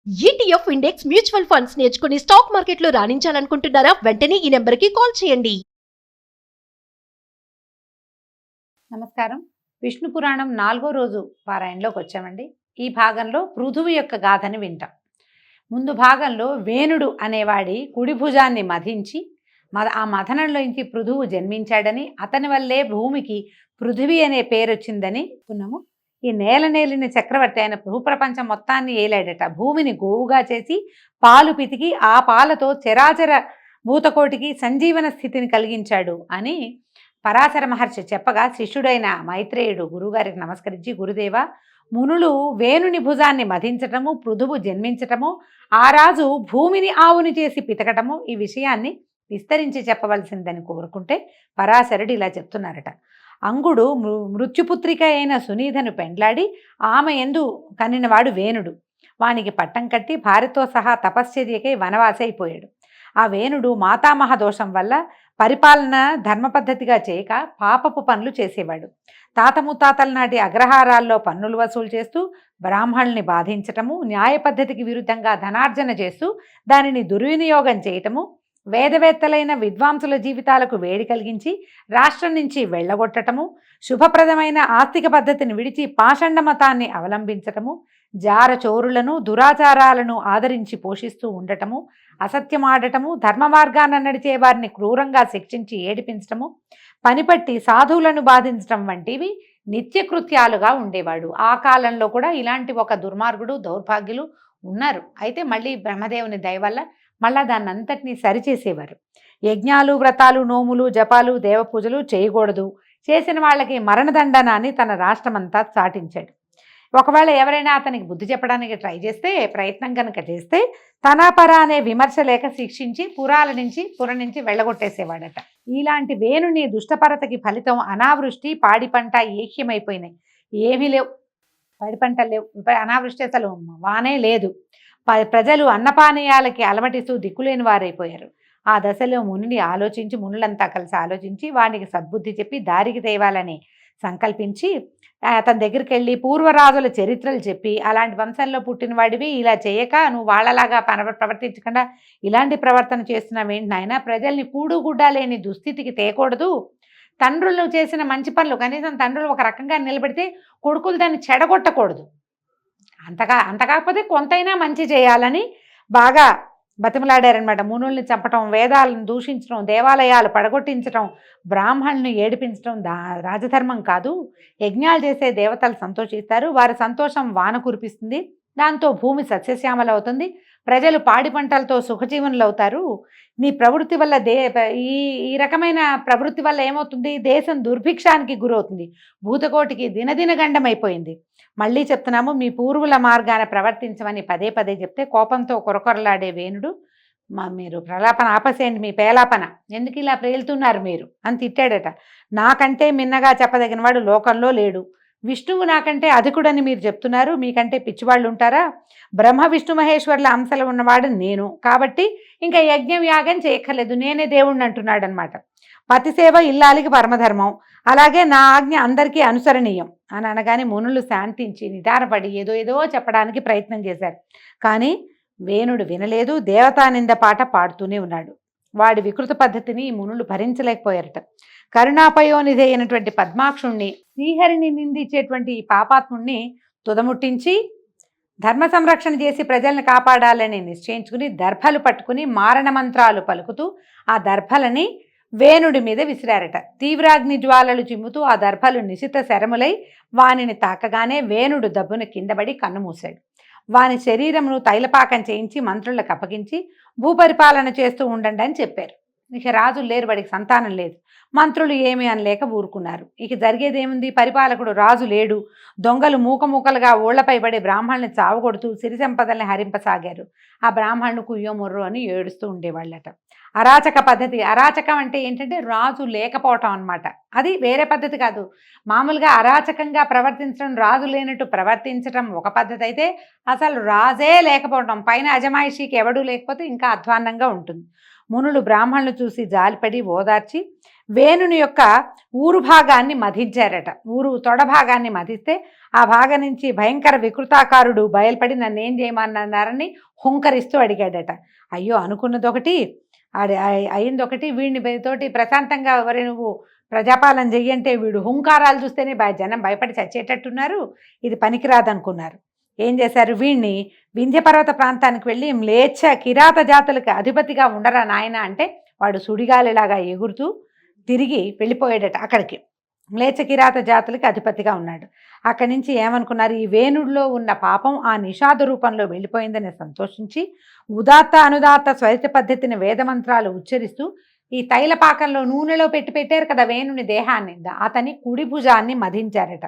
ETF index mutual funds నేర్చుకుని stock మార్కెట్లో రాణించాలనుకుంటున్నారా? వెంటనే ఈ నెంబర్కి కాల్ చేయండి. నమస్కారం. విష్ణు పురాణం 4వ రోజు పారాయణలోకి వచ్చామండి. ఈ భాగంలో పృథువు యొక్క గాథని వింటాం. ముందు భాగంలో వేణుడు అనేవాడి కుడి భుజాన్ని మధించి ఆ మథనంలోంచి పృథువు జన్మించాడని, అతని వల్లే భూమికి పృథివీ అనే పేరు వచ్చిందని అనుకున్నాము. ఈ నేలిన చక్రవర్తి ఆయన భూప్రపంచం మొత్తాన్ని ఏలాడట. భూమిని గోవుగా చేసి పాలు పితికి ఆ పాలతో చరాచర భూతకోటికి సంజీవన స్థితిని కలిగించాడు అని పరాశర మహర్షి చెప్పగా, శిష్యుడైన మైత్రేయుడు గురువుగారికి నమస్కరించి, గురుదేవ, మునులు వేణుని భుజాన్ని మధించటము, పృథువు జన్మించటము, ఆ రాజు భూమిని ఆవుని చేసి పితకటము, ఈ విషయాన్ని విస్తరించి చెప్పవలసిందని కోరుకుంటే పరాశరుడు ఇలా చెప్తున్నారట. అంగుడు మృత్యుపుత్రిక అయిన సునీధను పెండ్లాడి ఆమె ఎందు కనినవాడు వేణుడు. వానికి పట్టం కట్టి భార్యతో సహా తపశ్చర్యకై వనవాసి అయిపోయాడు. ఆ వేణుడు మాతామహ దోషం వల్ల పరిపాలన ధర్మపద్ధతిగా చేయక పాపపు పనులు చేసేవాడు. తాత ముత్తాతల నాటి అగ్రహారాల్లో పన్నులు వసూలు చేస్తూ బ్రాహ్మణుల్ని బాధించటము, న్యాయ పద్ధతికి విరుద్ధంగా ధనార్జన చేస్తూ దానిని దుర్వినియోగం చేయటము, వేదవేత్తలైన విద్వాంసుల జీవితాలకు వేడి కలిగించి రాష్ట్రం నుంచి వెళ్ళగొట్టటము, శుభప్రదమైన ఆస్తిక పద్ధతిని విడిచి పాషండ మతాన్ని అవలంబించటము, జారచోరులను దురాచారాలను ఆదరించి పోషిస్తూ ఉండటము, అసత్యమాడటము, ధర్మ మార్గాన నడిచే వారిని క్రూరంగా శిక్షించి ఏడిపించటము, పనిపట్టి సాధువులను బాధించటం వంటివి నిత్యకృత్యాలుగా ఉండేవాడు. ఆ కాలంలో కూడా ఇలాంటి ఒక దుర్మార్గుడు దౌర్భాగ్యులు ఉన్నారు. అయితే మళ్ళీ బ్రహ్మదేవుని దయ వల్ల మళ్ళా దాన్ని అంతటినీ సరిచేసేవారు. యజ్ఞాలు, వ్రతాలు, నోములు, జపాలు, దేవపూజలు చేయకూడదు, చేసిన వాళ్ళకి మరణదండన అని తన రాష్ట్రమంతా చాటించాడు. ఒకవేళ ఎవరైనా అతనికి బుద్ధి చెప్పడానికి ట్రై చేస్తే, ప్రయత్నం కనుక చేస్తే తనాపర అనే విమర్శ లేక శిక్షించి పుర నుంచి వెళ్ళగొట్టేసేవాడట. ఇలాంటి వేణుని దుష్టపరతకి ఫలితం అనావృష్టి, పాడి పంట ఏక్యమైపోయినాయి. ఏమీ లేవు, పాడి పంటలు లేవు, అనావృష్టి అసలు వానే లేదు. ప్రజలు అన్నపానీయాలకి అలమటిస్తూ దిక్కులేని వారైపోయారు. ఆ దశలో మునులంతా కలిసి ఆలోచించి వానికి సద్బుద్ధి చెప్పి దారికి తేవాలని సంకల్పించి అతని దగ్గరికి వెళ్ళి పూర్వరాజుల చరిత్రలు చెప్పి, అలాంటి వంశంలో పుట్టిన వాడివి ఇలా చేయక నువ్వు వాళ్ళలాగా ప్రవర్తించకుండా ఇలాంటి ప్రవర్తన చేస్తున్నావేంటి నాయన, ప్రజల్ని కూడుగుడ్డ లేని దుస్థితికి తేకూడదు, తండ్రులు చేసిన మంచి పనులు కనీసం తండ్రులు ఒక రకంగా నిలబెడితే కొడుకులు దాన్ని చెడగొట్టకూడదు, అంత కాకపోతే కొంతైనా మంచి చేయాలని బాగా బతిమలాడారనమాట. మునుల్ని చంపటం, వేదాలను దూషించడం, దేవాలయాలు పడగొట్టించడం, బ్రాహ్మణులను ఏడిపించడం రాజధర్మం కాదు. యజ్ఞాలు చేసే దేవతలు సంతోషిస్తారు, వారి సంతోషం వాన కురిపిస్తుంది, దాంతో భూమి సస్యశ్యామల అవుతుంది, ప్రజలు పాడి పంటలతో సుఖజీవనులు అవుతారు. నీ ప్రవృత్తి వల్ల ఈ రకమైన ప్రవృత్తి వల్ల ఏమవుతుంది, దేశం దుర్భిక్షానికి గురవుతుంది, భూతకోటికి దినదిన గండమైపోయింది. మళ్ళీ చెప్తున్నాము, మీ పూర్వుల మార్గాన ప్రవర్తించమని పదే పదే చెప్తే కోపంతో కొరకొరలాడే వేణుడు, మీరు ప్రలాపన ఆపసేయండి, మీ పేలాపన ఎందుకు ఇలా ప్రేలుతున్నారు మీరు అని తిట్టాడట. నాకంటే మిన్నగా చెప్పదగిన వాడు లోకంలో లేడు, విష్ణువు నాకంటే అధికుడని మీరు చెప్తున్నారు, మీకంటే పిచ్చివాళ్ళు ఉంటారా? బ్రహ్మ విష్ణు మహేశ్వర్ల అంశలు ఉన్నవాడు నేను, కాబట్టి ఇంకా యజ్ఞం యాగం చేయక్కర్లేదు, నేనే దేవుణ్ణి అంటున్నాడు అనమాట. పతిసేవ ఇల్లాలికి పరమధర్మం, అలాగే నా ఆజ్ఞ అందరికీ అనుసరణీయం అని అనగానే మునులు శాంతించి నిదానపడి ఏదో చెప్పడానికి ప్రయత్నం చేశారు. కానీ వేణుడు వినలేదు, దేవతానింద పాట పాడుతూనే ఉన్నాడు. వాడి వికృత పద్ధతిని మునులు భరించలేకపోయారట. కరుణాపయోనిధి అయినటువంటి పద్మాక్షుణ్ణి, శ్రీహరిని నిందించేటువంటి ఈ పాపాత్ముణ్ణి తుదముట్టించి ధర్మ సంరక్షణ చేసి ప్రజల్ని కాపాడాలని నిశ్చయించుకుని దర్భలు పట్టుకుని మారణ మంత్రాలు పలుకుతూ ఆ దర్భలని వేణుడి మీద విసిరారట. తీవ్రాగ్ని జ్వాలలు చిమ్ముతూ ఆ దర్భలు నిశిత శరములై వానిని తాకగానే వేణుడు దబ్బున కిందపడి కన్నుమూశాడు. వాని శరీరమును తైలపాకం చేయించి మంత్రులకు అప్పగించి భూపరిపాలన చేస్తూ ఉండండి అని చెప్పారు. ఇక రాజులు లేరు, వాడికి సంతానం లేదు, మంత్రులు ఏమీ అనలేక ఊరుకున్నారు. ఇక జరిగేదేముంది, పరిపాలకుడు రాజు లేడు, దొంగలు మూకమూకలుగా ఊళ్లపై పడి బ్రాహ్మణుని చావగొడుతూ సిరి సంపదల్ని హరింపసాగారు. ఆ బ్రాహ్మణుడు కుయ్యో ముర్రో అని ఏడుస్తూ ఉండేవాళ్ళట. అరాచక పద్ధతి, అరాచకం అంటే ఏంటంటే రాజు లేకపోవటం అనమాట. అది వేరే పద్ధతి కాదు. మామూలుగా అరాచకంగా ప్రవర్తించడం, రాజు లేనట్టు ప్రవర్తించడం ఒక పద్ధతి అయితే, అసలు రాజే లేకపోవటం, పైన అజమాయిషీకి ఎవడూ లేకపోతే ఇంకా అధ్వాన్నంగా ఉంటుంది. మునులు బ్రాహ్మణులు చూసి జాలిపడి ఓదార్చి వేణుని యొక్క ఊరు భాగాన్ని మధించారట. ఊరు తొడ భాగాన్ని మధిస్తే ఆ భాగం నుంచి భయంకర వికృతాకారుడు బయలుపడి నన్ను ఏం చేయమన్నారని హుంకరిస్తూ అడిగాడట. అయ్యో, అనుకున్నదొకటి అయిందొకటి, వీడిని తోటి ప్రశాంతంగా ఎవరి నువ్వు ప్రజాపాలన చెయ్యంటే వీడు హుంకారాలు చూస్తేనే జనం భయపడి చచ్చేటట్టున్నారు, ఇది పనికిరాదనుకున్నారు. ఏం చేశారు, వీడిని వింధ్యపర్వత ప్రాంతానికి వెళ్ళి మ్లేచ్ఛ కిరాత జాతులకు అధిపతిగా ఉండరా నాయన అంటే వాడు సుడిగాలిలాగా ఎగురుతూ తిరిగి వెళ్ళిపోయాడట అక్కడికి. మ్లేచ్ఛ కిరాత జాతులకి అధిపతిగా ఉన్నాడు. అక్కడి నుంచి ఏమనుకున్నారు, ఈ వేణుడిలో ఉన్న పాపం ఆ నిషాద రూపంలో వెళ్ళిపోయిందని సంతోషించి ఉదాత్త అనుదాత్త స్వరిత పద్ధతిని వేదమంత్రాలు ఉచ్చరిస్తూ ఈ తైలపాకంలో నూనెలో పెట్టారు కదా వేణుని దేహాన్ని, అతని కుడి భుజాన్ని మధించారట.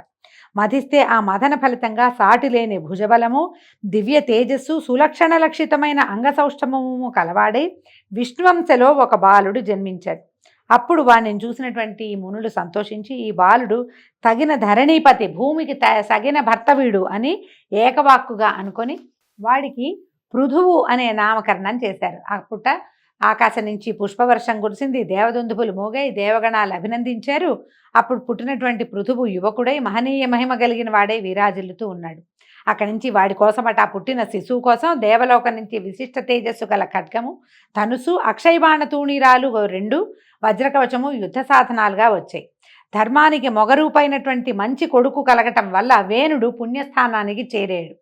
మధిస్తే ఆ మదన ఫలితంగా సాటి లేని భుజబలము, దివ్య తేజస్సు, సులక్షణ లక్షితమైన అంగసౌష్ఠమము కలవాడై విష్ణువంశలో ఒక బాలుడు జన్మించాడు. అప్పుడు వాడిని చూసినటువంటి మునులు సంతోషించి ఈ బాలుడు తగిన ధరణీపతి, భూమికి తగిన భర్త వీడు అని ఏకవాక్కుగా అనుకొని వాడికి పృథువు అనే నామకరణం చేశారు. అప్పుట ఆకాశం నుంచి పుష్పవర్షం కురిసింది, దేవదుందుపులు మోగాయి, దేవగణాలు అభినందించారు. అప్పుడు పుట్టినటువంటి పృథువు యువకుడై మహనీయ మహిమ కలిగిన వాడే విరాజిల్లుతూ ఉన్నాడు. అక్కడి నుంచి వాడి కోసమట పుట్టిన శిశువు కోసం దేవలోకం నుంచి విశిష్ట తేజస్సు గల ఖడ్గము, ధనుసు, అక్షయబాణ తూణీరాలు 2, వజ్రకవచము యుద్ధ సాధనాలుగా వచ్చాయి. ధర్మానికి మొగరూపైనటువంటి మంచి కొడుకు కలగటం వల్ల వేణుడు పుణ్యస్థానానికి చేరాడు.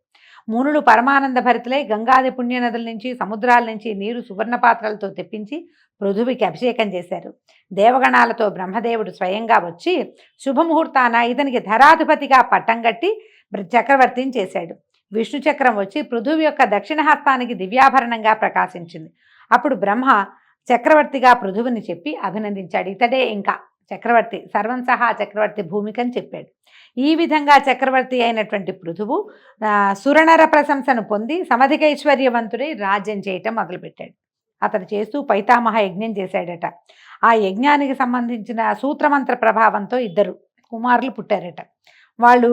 మునులు పరమానంద భరితులై గంగాది పుణ్యనదుల నుంచి సముద్రాల నుంచి నీరు సువర్ణ పాత్రలతో తెప్పించి పృథువికి అభిషేకం చేశారు. దేవగణాలతో బ్రహ్మదేవుడు స్వయంగా వచ్చి శుభముహూర్తాన ఇతనికి ధరాధిపతిగా పట్టం కట్టి చక్రవర్తిని చేశాడు. విష్ణు చక్రం వచ్చి పృథువి యొక్క దక్షిణ హస్తానికి దివ్యాభరణంగా ప్రకాశించింది. అప్పుడు బ్రహ్మ చక్రవర్తిగా పృథువిని చెప్పి అభినందించాడు. ఇతడే ఇంకా చక్రవర్తి, సర్వం సహా చక్రవర్తి భూమికని చెప్పాడు. ఈ విధంగా చక్రవర్తి అయినటువంటి పృథువు సురనర ప్రశంసను పొంది సమధికైశ్వర్యవంతుడై రాజ్యం చేయటం మొదలుపెట్టాడు. అతడు చేస్తూ పైతామహ యజ్ఞం చేశాడట. ఆ యజ్ఞానికి సంబంధించిన సూత్రమంత్ర ప్రభావంతో 2 కుమారులు పుట్టారట. వాళ్ళు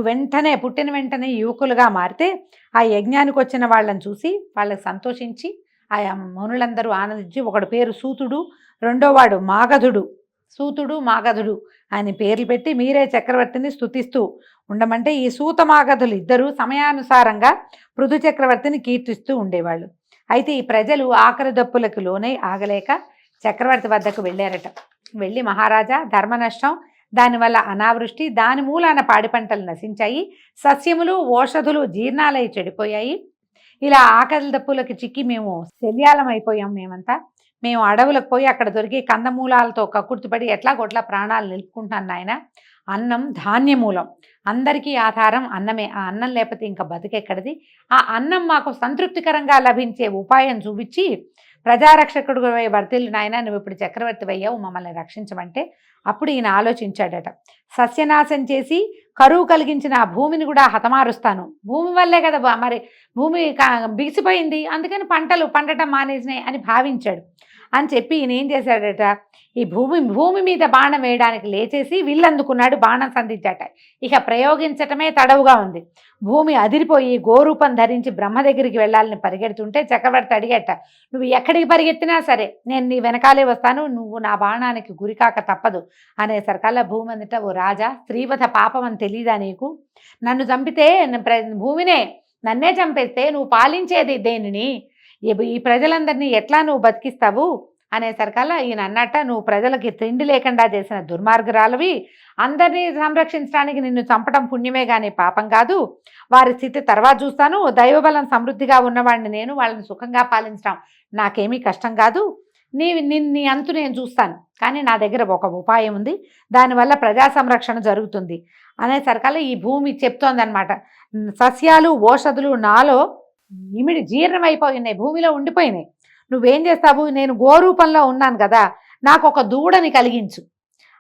పుట్టిన వెంటనే యువకులుగా మారితే ఆ యజ్ఞానికి వచ్చిన వాళ్ళని చూసి వాళ్ళకి సంతోషించి ఆ మునులందరూ ఆనందించి ఒకడు పేరు సూతుడు, రెండోవాడు మాగధుడు, సూతుడు మాగధుడు అని పేర్లు పెట్టి మీరే చక్రవర్తిని స్తుతిస్తూ ఉండమంటే ఈ సూత మాగధులు 2 సమయానుసారంగా పృథు చక్రవర్తిని కీర్తిస్తూ ఉండేవాళ్ళు. అయితే ఈ ప్రజలు ఆఖరి దప్పులకు లోనై ఆగలేక చక్రవర్తి వద్దకు వెళ్ళారట. వెళ్ళి మహారాజా, ధర్మ నష్టం, దానివల్ల అనావృష్టి, దాని మూలాన పాడి పంటలు నశించాయి, సస్యములు ఓషధులు జీర్ణాలై చెడిపోయాయి, ఇలా ఆకలి దప్పులకి చిక్కి మేము శల్యాలం అయిపోయాం. మేము అడవులకు పోయి అక్కడ దొరికి కందమూలాలతో కక్కుర్తిపడి ఎట్లాగొట్లా ప్రాణాలు నిలుపుకుంటున్నాను నాయన. అన్నం ధాన్యమూలం, అందరికీ ఆధారం అన్నమే. ఆ అన్నం లేకపోతే ఇంకా బతికెక్కడిది? ఆ అన్నం మాకు సంతృప్తికరంగా లభించే ఉపాయం చూపించి ప్రజారక్షకుడు వర్తిల్లు నాయన, నువ్వు ఇప్పుడు చక్రవర్తి అయ్యావు, మమ్మల్ని రక్షించమంటే అప్పుడు ఈయన ఆలోచించాడట. సస్యనాశం చేసి కరువు కలిగించిన ఆ భూమిని కూడా హతమారుస్తాను. భూమి వల్లే కదా మరి భూమి బిగిసిపోయింది, అందుకని పంటలు పండటం మానేసినాయి అని భావించాడు. అని చెప్పి ఈయన ఏం చేశాడట, ఈ భూమి మీద బాణం వేయడానికి లేచేసి విల్లందుకున్నాడు, బాణం సంధించాట. ఇక ప్రయోగించటమే తడవుగా ఉంది. భూమి అదిరిపోయి గోరూపం ధరించి బ్రహ్మ దగ్గరికి వెళ్ళాలని పరిగెడుతుంటే చక్రవర్తి అడిగట, నువ్వు ఎక్కడికి పరిగెత్తినా సరే నేను నీ వెనకాలే వస్తాను, నువ్వు నా బాణానికి గురికాక తప్పదు అనేసరికల్లా భూమి అందుట, ఓ రాజా, స్త్రీవధ పాపం అని తెలీదా నీకు? నన్ను చంపితే భూమినే, నన్నే చంపేస్తే నువ్వు పాలించేది దేనిని? ఈ ప్రజలందరినీ ఎట్లా నువ్వు బతికిస్తావు అనేసరికల్లా ఈయన అన్నట్ట, నువ్వు ప్రజలకి తిండి లేకుండా చేసిన దుర్మార్గురాలవి, అందరినీ సంరక్షించడానికి నిన్ను చంపడం పుణ్యమే కానీ పాపం కాదు. వారి స్థితి తర్వాత చూస్తాను. దైవబలం సమృద్ధిగా ఉన్నవాడిని నేను, వాళ్ళని సుఖంగా పాలించడం నాకేమీ కష్టం కాదు. నీ అంతు నేను చూస్తాను, కానీ నా దగ్గర ఒక ఉపాయం ఉంది, దానివల్ల ప్రజా సంరక్షణ జరుగుతుంది అనేసరికల్లా ఈ భూమి చెప్తోందనమాట. సస్యాలు ఓషధులు నాలో ఇమిడి జీర్ణమైపోయినాయి, భూమిలో ఉండిపోయినాయి. నువ్వేం చేస్తావు? నేను గోరూపంలో ఉన్నాను కదా, నాకు ఒక దూడని కలిగించు.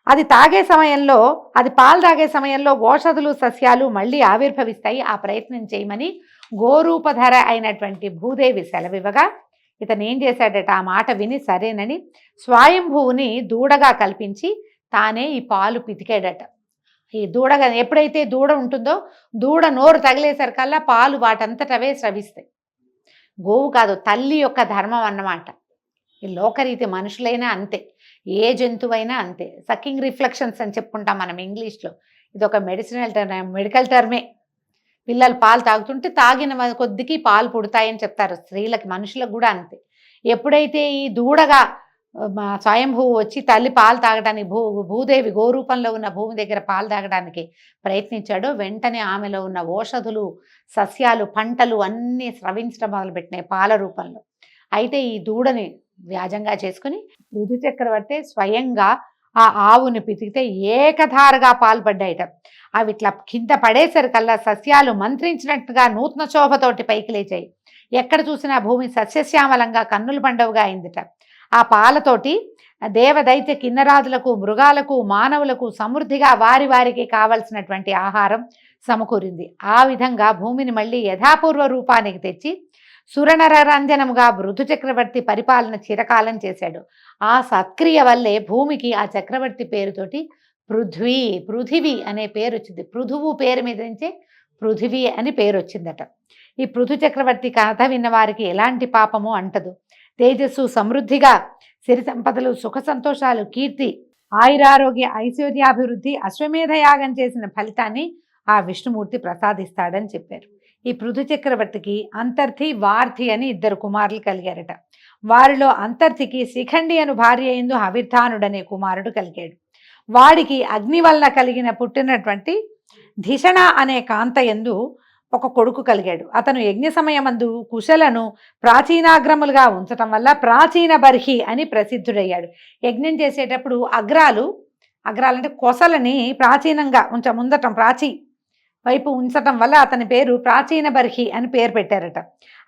అది తాగే సమయంలో, అది పాలు తాగే సమయంలో ఓషధులు సస్యాలు మళ్ళీ ఆవిర్భవిస్తాయి, ఆ ప్రయత్నం చేయమని గోరూపధర అయినటువంటి భూదేవి సెలవివ్వగా ఇతను ఏం చేశాడట, ఆ మాట విని సరేనని స్వయంభువుని దూడగా కల్పించి తానే ఈ పాలు పితికాడట. ఈ దూడగా ఎప్పుడైతే దూడ ఉంటుందో, దూడ నోరు తగిలేసరికల్లా పాలు వాటంతటవే స్రవిస్తాయి. గోవు కాదు, తల్లి యొక్క ధర్మం అన్నమాట. ఈ లోకరీతి మనుషులైనా అంతే, ఏ జంతువైనా అంతే. సక్కింగ్ రిఫ్లెక్షన్స్ అని చెప్పుకుంటాం మనం ఇంగ్లీష్లో. ఇది ఒక మెడికల్ టర్మే. పిల్లలు పాలు తాగుతుంటే తాగిన కొద్దికి పాలు పుడతాయని చెప్తారు. స్త్రీలకి, మనుషులకు కూడా అంతే. ఎప్పుడైతే ఈ దూడగా స్వయంభూ వచ్చి తల్లి పాలు తాగడానికి భూదేవి గోరూపంలో ఉన్న భూమి దగ్గర పాలు తాగడానికి ప్రయత్నించాడో వెంటనే ఆమెలో ఉన్న ఓషధులు, సస్యాలు, పంటలు అన్నీ స్రవించడం మొదలుపెట్టినాయి పాల రూపంలో. అయితే ఈ దూడని వ్యాజంగా చేసుకుని ఋతు చక్రవర్తి స్వయంగా ఆ ఆవుని పితికితే ఏకధారగా పాల్పడ్డాయిట. అవి ఇట్లా కింద పడేసరికల్లా సస్యాలు మంత్రించినట్టుగా నూతన శోభతోటి పైకి లేచాయి. ఎక్కడ చూసినా భూమి సస్యశ్యామలంగా కన్నుల పండవుగా అయిందిట. ఆ పాలతోటి దేవదైత్య కిన్నరాజులకు, మృగాలకు, మానవులకు సమృద్ధిగా వారి వారికి కావలసినటువంటి ఆహారం సమకూరింది. ఆ విధంగా భూమిని మళ్ళీ యథాపూర్వ రూపానికి తెచ్చి సురనరరంజనముగా ఋతు చక్రవర్తి పరిపాలన చిరకాలం చేశాడు. ఆ సత్క్రియ వల్లే భూమికి ఆ చక్రవర్తి పేరుతోటి పృథివీ అనే పేరు వచ్చింది. పృథువు పేరు మీద నుంచే పృథివీ అని పేరు వచ్చిందట. ఈ పృథు చక్రవర్తి కథ విన్న వారికి ఎలాంటి పాపము అంటదు. తేజస్సు, సమృద్ధిగా, సిరి సంపదలు, సుఖ సంతోషాలు, కీర్తి, ఆయురారోగ్య, ఐశ్వర్యాభివృద్ధి, అశ్వమేధ యాగం చేసిన ఫలితాన్ని ఆ విష్ణుమూర్తి ప్రసాదిస్తాడని చెప్పారు. ఈ పృథు చక్రవర్తికి అంతర్థి, వార్థి అని 2 కుమారులు కలిగారట. వారిలో అంతర్థికి శిఖండి అను భార్య యందు హవిర్ధానుడనే కుమారుడు కలిగాడు. వాడికి అగ్ని వల్ల పుట్టినటువంటి ధిషణ అనే కాంత యందు ఒక కొడుకు కలిగాడు. అతను యజ్ఞ సమయమందు కుశలను ప్రాచీనాగ్రములుగా ఉంచటం వల్ల ప్రాచీన బర్హి అని ప్రసిద్ధుడయ్యాడు. యజ్ఞం చేసేటప్పుడు అగ్రాలంటే కొసలని ప్రాచీనంగా ముందటం, ప్రాచీ వైపు ఉంచటం వల్ల అతని పేరు ప్రాచీన బర్హి అని పేరు పెట్టారట.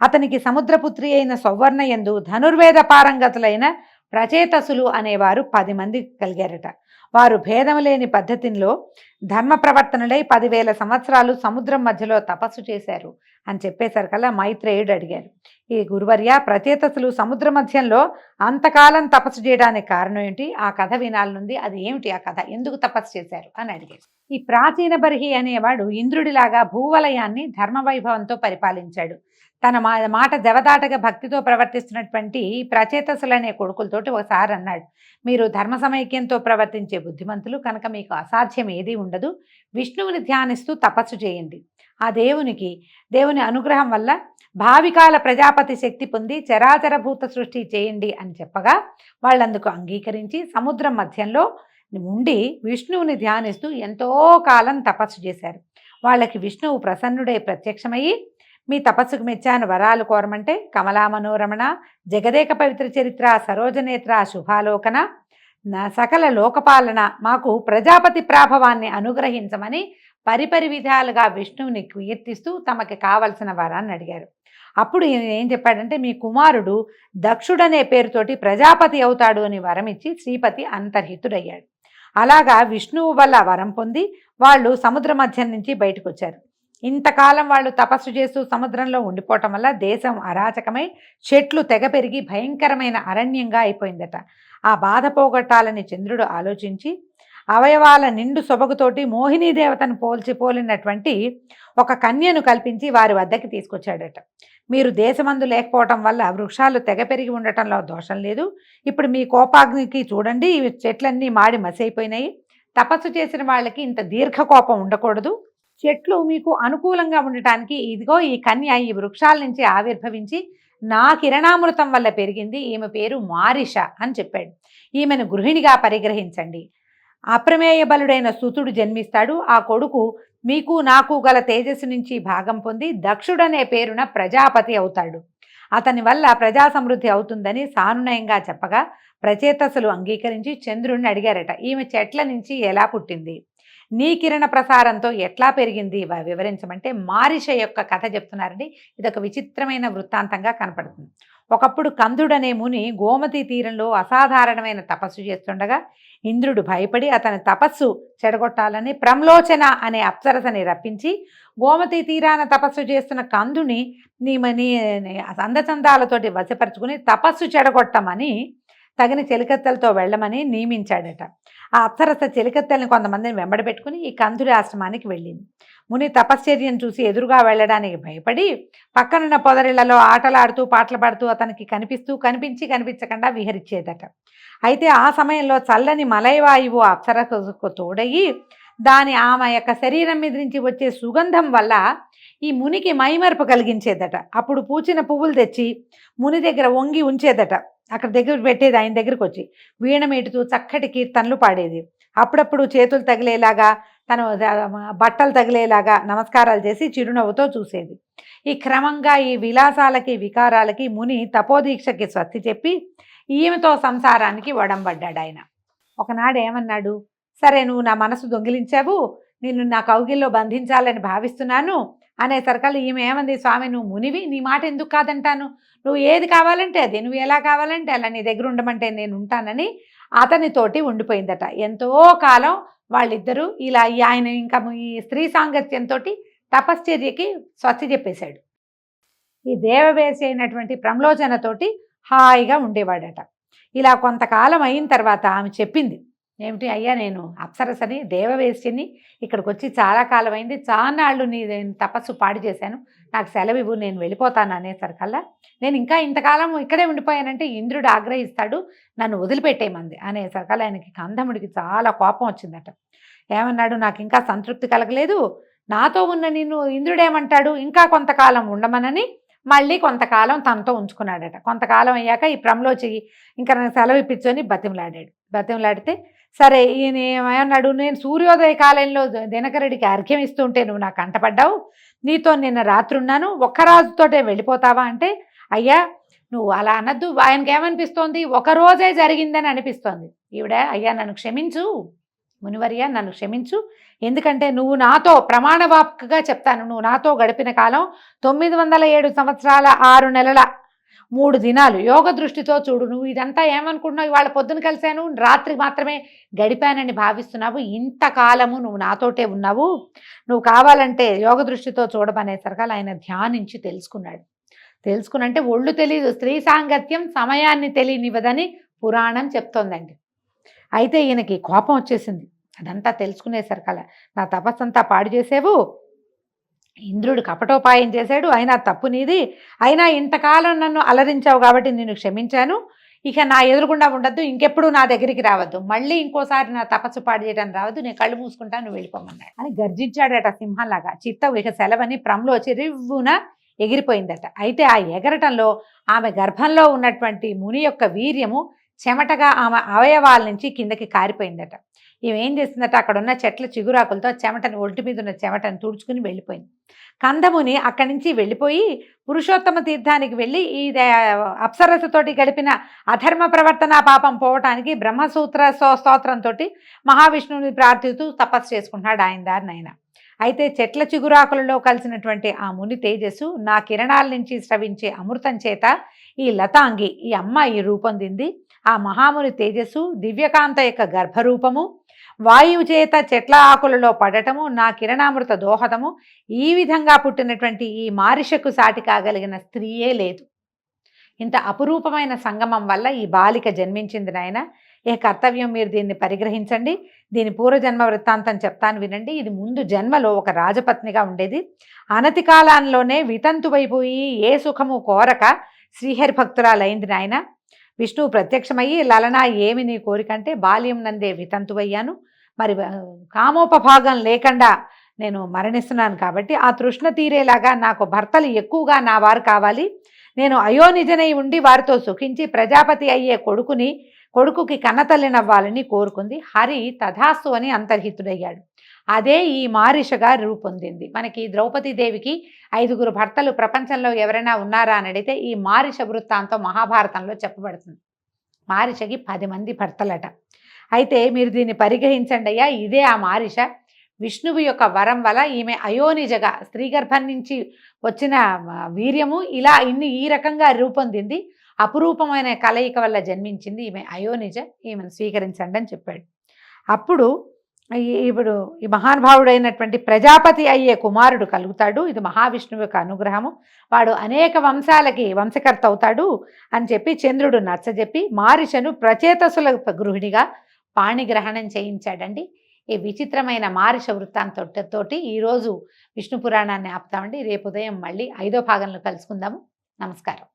అతనికి సముద్రపుత్రి అయిన సౌవర్ణ యందు ధనుర్వేద పారంగతులైన ప్రచేతసులు అనేవారు 10 మంది కలిగారట. వారు భేదము లేని పద్ధతిలో ధర్మ ప్రవర్తనలై 10,000 సంవత్సరాలు సముద్రం మధ్యలో తపస్సు చేశారు అని చెప్పేసరికల్లా మైత్రేయుడు అడిగారు, ఈ గురువర్య, ప్రచేతసులు సముద్ర మధ్యంలో అంతకాలం తపస్సు చేయడానికి కారణం ఏంటి? ఆ కథ వినాలనుంది, అది ఏమిటి ఆ కథ, ఎందుకు తపస్సు చేశారు అని అడిగారు. ఈ ప్రాచీన బర్హి అనేవాడు ఇంద్రుడిలాగా భూవలయాన్ని ధర్మవైభవంతో పరిపాలించాడు. తన మాట జవదాటగా భక్తితో ప్రవర్తిస్తున్నటువంటి ప్రచేతసులనే కొడుకులతోటి ఒకసారి అన్నాడు, మీరు ధర్మ సమైక్యంతో ప్రవర్తించే బుద్ధిమంతులు కనుక మీకు అసాధ్యం ఏదీ ఉండదు. విష్ణువుని ధ్యానిస్తూ తపస్సు చేయండి. ఆ దేవుని అనుగ్రహం వల్ల భావికాల ప్రజాపతి శక్తి పొంది చరాచరభూత సృష్టి చేయండి అని చెప్పగా వాళ్ళందుకు అంగీకరించి సముద్రం మధ్యంలో ఉండి విష్ణువుని ధ్యానిస్తూ ఎంతో కాలం తపస్సు చేశారు. వాళ్ళకి విష్ణువు ప్రసన్నుడై ప్రత్యక్షమయ్యి, మీ తపస్సుకు మెచ్చాను, వరాలు కోరమంటే కమలా మనోరమణ, జగదేక పవిత్ర చరిత్ర, సరోజనేత్ర, శుభాలోకన, సకల లోకపాలన, మాకు ప్రజాపతి ప్రాభవాన్ని అనుగ్రహించమని పరిపరి విధాలుగా విష్ణువుని కీర్తిస్తూ తమకి కావలసిన వరాన్ని అడిగారు. అప్పుడు ఏం చెప్పాడంటే, మీ కుమారుడు దక్షుడనే పేరుతోటి ప్రజాపతి అవుతాడు అని వరమిచ్చి శ్రీపతి అంతర్హితుడయ్యాడు. అలాగా విష్ణువు వల్ల వరం పొంది వాళ్ళు సముద్ర మధ్యం నుంచి బయటకు వచ్చారు. ఇంతకాలం వాళ్ళు తపస్సు చేస్తూ సముద్రంలో ఉండిపోవటం వల్ల దేశం అరాచకమై చెట్లు తెగ పెరిగి భయంకరమైన అరణ్యంగా అయిపోయిందట. ఆ బాధ పోగొట్టాలని చంద్రుడు ఆలోచించి అవయవాల నిండు సొబగుతోటి మోహినీ దేవతను పోలినటువంటి ఒక కన్యను కల్పించి వారి వద్దకి తీసుకొచ్చాడట. మీరు దేశమందు లేకపోవటం వల్ల వృక్షాలు తెగ పెరిగి ఉండటంలో దోషం లేదు. ఇప్పుడు మీ కోపాగ్నికి చూడండి, ఇవి చెట్లన్నీ మాడి మసైపోయినాయి. తపస్సు చేసిన వాళ్ళకి ఇంత దీర్ఘ కోపం ఉండకూడదు. చెట్లు మీకు అనుకూలంగా ఉండటానికి ఇదిగో ఈ కన్య ఈ వృక్షాల నుంచి ఆవిర్భవించి నా కిరణామృతం వల్ల పెరిగింది. ఈమె పేరు మారిష అని చెప్పాడు. ఈమెను గృహిణిగా పరిగ్రహించండి. అప్రమేయ బలుడైన సుతుడు జన్మిస్తాడు. ఆ కొడుకు మీకు నాకు గల తేజస్సు నుంచి భాగం పొంది దక్షుడనే పేరున ప్రజాపతి అవుతాడు. అతని వల్ల ప్రజా సమృద్ధి అవుతుందని సానునయంగా చెప్పగా ప్రచేతసులు అంగీకరించి చంద్రుణ్ణి అడిగారట, ఈమె చెట్ల నుంచి ఎలా పుట్టింది, నీ కిరణ ప్రసారంతో ఎట్లా పెరిగింది వివరించమంటే మారిష యొక్క కథ చెప్తున్నారండి. ఇదొక విచిత్రమైన వృత్తాంతంగా కనపడుతుంది. ఒకప్పుడు కందుడనే ముని గోమతి తీరంలో అసాధారణమైన తపస్సు చేస్తుండగా ఇంద్రుడు భయపడి అతని తపస్సు చెడగొట్టాలని ప్రమ్లోచన అనే అప్సరసని రప్పించి గోమతి తీరాన తపస్సు చేస్తున్న కందుని నీ అందచందాలతోటి వశపరుచుకుని తపస్సు చెడగొట్టమని తగిన చెలికత్తెలతో వెళ్ళమని నియమించాడట. ఆ అప్సరస చెలికత్తెల్ని కొంతమందిని వెంబడి పెట్టుకుని ఈ కందుడి ఆశ్రమానికి వెళ్ళింది. ముని తపశ్చర్యను చూసి ఎదురుగా వెళ్ళడానికి భయపడి పక్కనున్న పొదరిళ్లలో ఆటలాడుతూ పాటలు పాడుతూ అతనికి కనిపించకుండా విహరించేదట. అయితే ఆ సమయంలో చల్లని మలయవాయువు అప్సరసకు తోడయి ఆమె యొక్క శరీరం మీద నుంచి వచ్చే సుగంధం వల్ల ఈ మునికి మైమరుపు కలిగించేదట. అప్పుడు పూచిన పువ్వులు తెచ్చి ముని దగ్గర వంగి ఉంచేదట. అక్కడ దగ్గర పెట్టేది, ఆయన దగ్గరకు వచ్చి వీణ మీటుతూ చక్కటి కీర్తనలు పాడేది. అప్పుడప్పుడు చేతులు తగిలేలాగా, తను బట్టలు తగిలేలాగా నమస్కారాలు చేసి చిరునవ్వుతో చూసేది. ఈ క్రమంగా ఈ విలాసాలకి వికారాలకి ముని తపోదీక్షకి స్వస్తి చెప్పి ఈమెతో సంసారానికి వడంబడ్డాడు. ఆయన ఒకనాడు ఏమన్నాడు, సరే నువ్వు నా మనసు దొంగిలించావు, నిన్ను నా కౌగిల్లో బంధించాలని భావిస్తున్నాను అనేసరికల్లా ఈమె ఏమంది, స్వామి నువ్వు మునివి, నీ మాట ఎందుకు కాదంటాను, నువ్వు ఏది కావాలంటే అది, నువ్వు ఎలా కావాలంటే అలా, నీ దగ్గర ఉండమంటే నేను ఉంటానని అతనితోటి ఉండిపోయిందట. ఎంతో కాలం వాళ్ళిద్దరూ ఇలా ఆయన ఇంకా ఈ స్త్రీ సాంగత్యంతో తపశ్చర్యకి స్వస్తి చెప్పేశాడు. ఈ దేవవేసి అయినటువంటి ప్రమ్లోచనతోటి హాయిగా ఉండేవాడట. ఇలా కొంతకాలం అయిన తర్వాత ఆమె చెప్పింది, ఏమిటి అయ్యా, నేను అప్సరసని దేవవేశ్యని, ఇక్కడికి వచ్చి చాలా కాలం అయింది, చాలాళ్ళు నేను తపస్సు పాడు చేశాను, నాకు సెలవు ఇవ్వు, నేను వెళ్ళిపోతాను అనేసరికల్లా, నేను ఇంకా ఇంతకాలం ఇక్కడే ఉండిపోయానంటే ఇంద్రుడు ఆగ్రహిస్తాడు, నన్ను వదిలిపెట్టేయమంది అనేసరికల్లా ఆయనకి కందముడికి చాలా కోపం వచ్చిందట. ఏమన్నాడు, నాకు ఇంకా సంతృప్తి కలగలేదు, నాతో ఉన్న నిన్ను ఇంద్రుడేమంటాడు, ఇంకా కొంతకాలం ఉండమనని మళ్ళీ కొంతకాలం తనతో ఉంచుకున్నాడట. కొంతకాలం అయ్యాక ఈ ప్రమ్లోచి ఇంకా నాకు సెలవు ఇప్పించని బతిమలాడితే సరే ఈయన ఏమన్నాడు, నేను సూర్యోదయ కాలంలో దినకరుడికి అర్ఘ్యం ఇస్తుంటే నువ్వు నాకు అంటపడ్డావు, నీతో నిన్న రాత్రి ఉన్నాను, ఒక్కరాజుతోటే వెళ్ళిపోతావా అంటే, అయ్యా నువ్వు అలా అనద్దు, ఆయనకి ఏమనిపిస్తోంది, ఒకరోజే జరిగిందని అనిపిస్తోంది. ఈవిడ, అయ్యా నన్ను క్షమించు మునివర్య, నన్ను క్షమించు, ఎందుకంటే నువ్వు నాతో ప్రమాణవాక్గా చెప్తాను, నువ్వు నాతో గడిపిన కాలం 907 సంవత్సరాల 6 నెలల 3 దినాలు, యోగ దృష్టితో చూడు, నువ్వు ఇదంతా ఏమనుకుంటున్నావు, ఇవాళ పొద్దున కలిశాను, రాత్రి మాత్రమే గడిపానని భావిస్తున్నావు, ఇంతకాలము నువ్వు నాతోటే ఉన్నావు, నువ్వు కావాలంటే యోగ దృష్టితో చూడమనేసరికల్లా ఆయన ధ్యానించి తెలుసుకున్నంటే ఒళ్ళు తెలీదు, స్త్రీ సాంగత్యం సమయాన్ని తెలియనివ్వదని పురాణం చెప్తోందండి. అయితే ఈయనకి కోపం వచ్చేసింది, అదంతా తెలుసుకునేసరికల్లా, నా తపస్సంతా పాడు చేసేవు, ఇంద్రుడు కపటోపాయం చేశాడు, అయినా తప్పు నీది, అయినా ఇంతకాలం నన్ను అలరించావు కాబట్టి నేను క్షమించాను, ఇక నా ఎదురుగుండా ఉండద్దు, ఇంకెప్పుడు నా దగ్గరికి రావద్దు, మళ్ళీ ఇంకోసారి నా తపస్సు పాడు చేయడానికి రావద్దు, నేను కళ్ళు మూసుకుంటాను, నువ్వు వెళ్ళిపోమన్నాడు అని గర్జించాడట సింహంలాగా. చిత్తవు ఇక సెలవని ప్రమ్లోచి రివ్వున ఎగిరిపోయిందట. అయితే ఆ ఎగరటంలో ఆమె గర్భంలో ఉన్నటువంటి ముని యొక్క వీర్యము చెమటగా ఆమె అవయవాల నుంచి కిందకి కారిపోయిందట. ఏం చేసిందట, అక్కడ ఉన్న చెట్ల చిగురాకులతో చెమటను, ఒంటి మీద ఉన్న చెమటను తుడుచుకుని వెళ్ళిపోయింది. కందముని అక్కడి నుంచి వెళ్ళిపోయి పురుషోత్తమ తీర్థానికి వెళ్ళి ఈ అప్సరసతోటి గడిపిన అధర్మ ప్రవర్తన పాపం పోవటానికి బ్రహ్మసూత్ర స్తోత్రంతో మహావిష్ణువుని ప్రార్థిస్తూ తపస్సు చేసుకుంటున్నాడు ఆయన దారిని ఆయన. అయితే చెట్ల చిగురాకులలో కలిసినటువంటి ఆ ముని తేజస్సు నా కిరణాల నుంచి స్రవించే అమృతం చేత ఈ లతాంగి, ఈ అమ్మాయి రూపొందింది. ఆ మహాముని తేజస్సు, దివ్యకాంత యొక్క గర్భరూపము, వాయువు చేత చెట్ల ఆకులలో పడటము, నా కిరణామృత దోహదము, ఈ విధంగా పుట్టినటువంటి ఈ మారిషకు సాటి కాగలిగిన స్త్రీయే లేదు. ఇంత అపురూపమైన సంగమం వల్ల ఈ బాలిక జన్మించింది నాయన. ఏ కర్తవ్యం మీరు దీన్ని పరిగ్రహించండి, దీని పూర్వజన్మ వృత్తాంతం చెప్తాను వినండి. ఇది ముందు జన్మలో ఒక రాజపత్నిగా ఉండేది. అనతి కాలంలోనే వితంతువైపోయి ఏ సుఖము కోరక శ్రీహరి భక్తురాలైంది నాయన. విష్ణువు ప్రత్యక్షమయ్యి, లలనా ఏమి నీ కోరికంటే, బాల్యం నందే వితంతువయ్యాను, మరి కామోపభాగం లేకుండా నేను మరణిస్తున్నాను కాబట్టి ఆ తృష్ణ తీరేలాగా నాకు భర్తలు ఎక్కువగా నా వారు కావాలి, నేను అయోనిజనై ఉండి వారితో సుఖించి ప్రజాపతి అయ్యే కొడుకుకి కన్నతల్లినవ్వాలని కోరుకుంది. హరి తథాస్తు అని అంతర్హితుడయ్యాడు. అదే ఈ మారిషగా రూపొందింది. మనకి ద్రౌపదీదేవికి 5 భర్తలు ప్రపంచంలో ఎవరైనా ఉన్నారా అని అడిగితే ఈ మారిష వృత్తాంతం మహాభారతంలో చెప్పబడుతుంది. మారిషకి 10 మంది భర్తలట. అయితే మీరు దీన్ని పరిగ్రహించండి అయ్యా, ఇదే ఆ మారిష. విష్ణువు యొక్క వరం వల్ల ఈమె అయోనిజగా, స్త్రీ గర్భం నుంచి వచ్చిన వీర్యము ఇలా ఈ రకంగా రూపొందింది. అపురూపమైన కలయిక వల్ల జన్మించింది ఈమె అయోనిజ, ఈమెను స్వీకరించండి అని చెప్పాడు. అప్పుడు ఇప్పుడు ఈ మహానుభావుడైనటువంటి ప్రజాపతి అయ్యే కుమారుడు కలుగుతాడు. ఇది మహావిష్ణువు యొక్క అనుగ్రహము. వాడు అనేక వంశాలకి వంశకర్త అవుతాడు అని చెప్పి చంద్రుడు నచ్చజెప్పి మారిషను ప్రచేతసుల గృహిణిగా పాణిగ్రహణం చేయించాడండి. ఈ విచిత్రమైన మారిష వృత్తాంతోటి ఈరోజు విష్ణు పురాణాన్ని ఆపుతామండి. రేపు ఉదయం మళ్ళీ 5వ భాగంలో కలుసుకుందాము. నమస్కారం.